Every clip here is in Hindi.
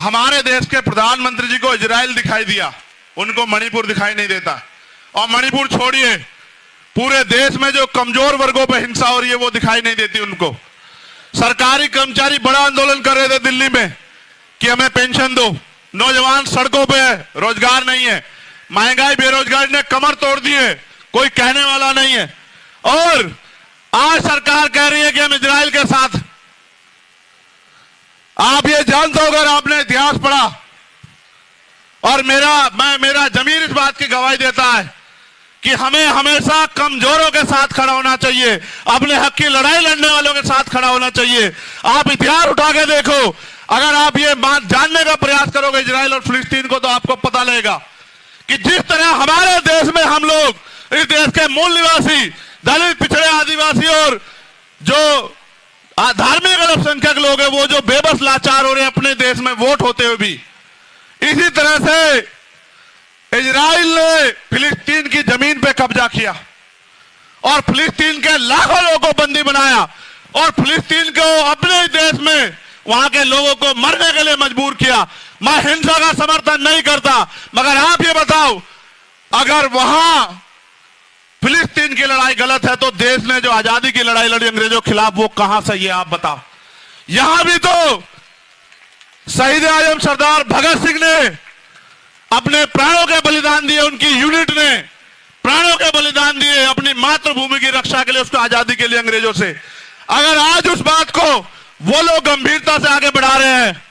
हमारे देश के प्रधानमंत्री जी को इजराइल दिखाई दिया, उनको मणिपुर दिखाई नहीं देता। और मणिपुर छोड़िए, पूरे देश में जो कमजोर वर्गों पर हिंसा हो रही है वो दिखाई नहीं देती उनको। सरकारी कर्मचारी बड़ा आंदोलन कर रहे थे दिल्ली में कि हमें पेंशन दो, नौजवान सड़कों पे है, रोजगार नहीं है, महंगाई बेरोजगारी ने कमर तोड़ दी है, कोई कहने वाला नहीं है। और आज सरकार कह रही है कि हम इजराइल के साथ। आप ये जानते हो, अगर आपने इतिहास पढ़ा, और मेरा जमीर इस बात की गवाही देता है कि हमें हमेशा कमजोरों के साथ खड़ा होना चाहिए, अपने हक की लड़ाई लड़ने वालों के साथ खड़ा होना चाहिए। आप इतिहास उठा के देखो, अगर आप ये बात जानने का प्रयास करोगे इजराइल और फिलिस्तीन को, तो आपको पता लगेगा कि जिस तरह हमारे देश में हम लोग, इस देश के मूल निवासी, दलित, पिछड़े, आदिवासी और जो धार्मिक अल्पसंख्यक लोग हैं, वो जो बेबस लाचार हो रहे हैं अपने देश में वोट होते हुए भी, इसी तरह से इजराइल ने फिलिस्तीन की जमीन पे कब्जा किया और फिलिस्तीन के लाखों लोगों को बंदी बनाया और फिलिस्तीन को अपने देश में वहां के लोगों को मरने के लिए मजबूर किया। मैं हिंसा का समर्थन नहीं करता, मगर आप ये बताओ, अगर वहां फिलिस्तीन की लड़ाई गलत है तो देश ने जो आजादी की लड़ाई लड़ी अंग्रेजों के खिलाफ, वो कहां सही है आप बताओ। यहां भी तो शहीद आजम सरदार भगत सिंह ने अपने प्राणों के बलिदान दिए, उनकी यूनिट ने प्राणों के बलिदान दिए अपनी मातृभूमि की रक्षा के लिए, उसको आजादी के लिए अंग्रेजों से। अगर आज उस बात को वो लोग गंभीरता से आगे बढ़ा रहे हैं,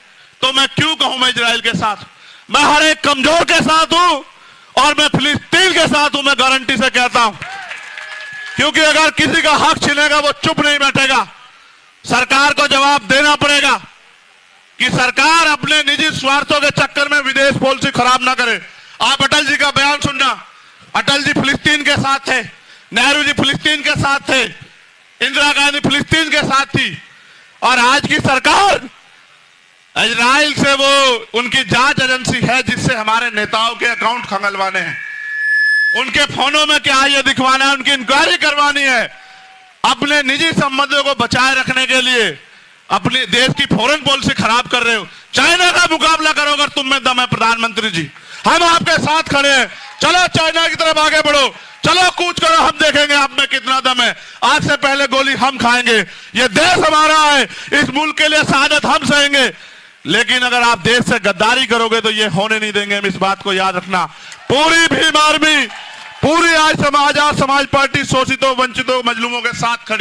तो मैं क्यों कहूं मैं इजराइल के साथ। मैं हर एक कमजोर के साथ हूं और मैं फिलिस्तीन के साथ हूं, मैं गारंटी से कहता हूं। क्योंकि अगर किसी का हक छिनेगा वो चुप नहीं बैठेगा, सरकार को जवाब देना पड़ेगा कि सरकार अपने निजी स्वार्थों के चक्कर में विदेश पॉलिसी खराब ना करे। आप अटल जी का बयान सुनना, अटल जी फिलिस्तीन के साथ थे, नेहरू जी फिलिस्तीन के साथ थे, इंदिरा गांधी फिलिस्तीन के साथ थी, और आज की सरकार इजराइल से वो उनकी जांच एजेंसी है जिससे हमारे नेताओं के अकाउंट खंगलवाने हैं, उनके फोनों में क्या है ये दिखवाना है, उनकी इंक्वायरी करवानी है। अपने निजी संबंधों को बचाए रखने के लिए अपने देश की फॉरेन पॉलिसी खराब कर रहे हो। चाइना का मुकाबला करो अगर तुम में दम है प्रधानमंत्री जी, हम आपके साथ खड़े हैं। चलो चाइना की तरफ आगे बढ़ो, चलो कूच करो, हम देखेंगे आप में कितना दम है। आज से पहले गोली हम खाएंगे, ये देश हमारा है, इस मुल्क के लिए शहादत हम सहेंगे। लेकिन अगर आप देश से गद्दारी करोगे तो ये होने नहीं देंगे हम, इस बात को याद रखना। पूरी भीम आर्मी, पूरी आज समाज पार्टी शोषितों, वंचितों, मजलूमों के साथ खड़ी।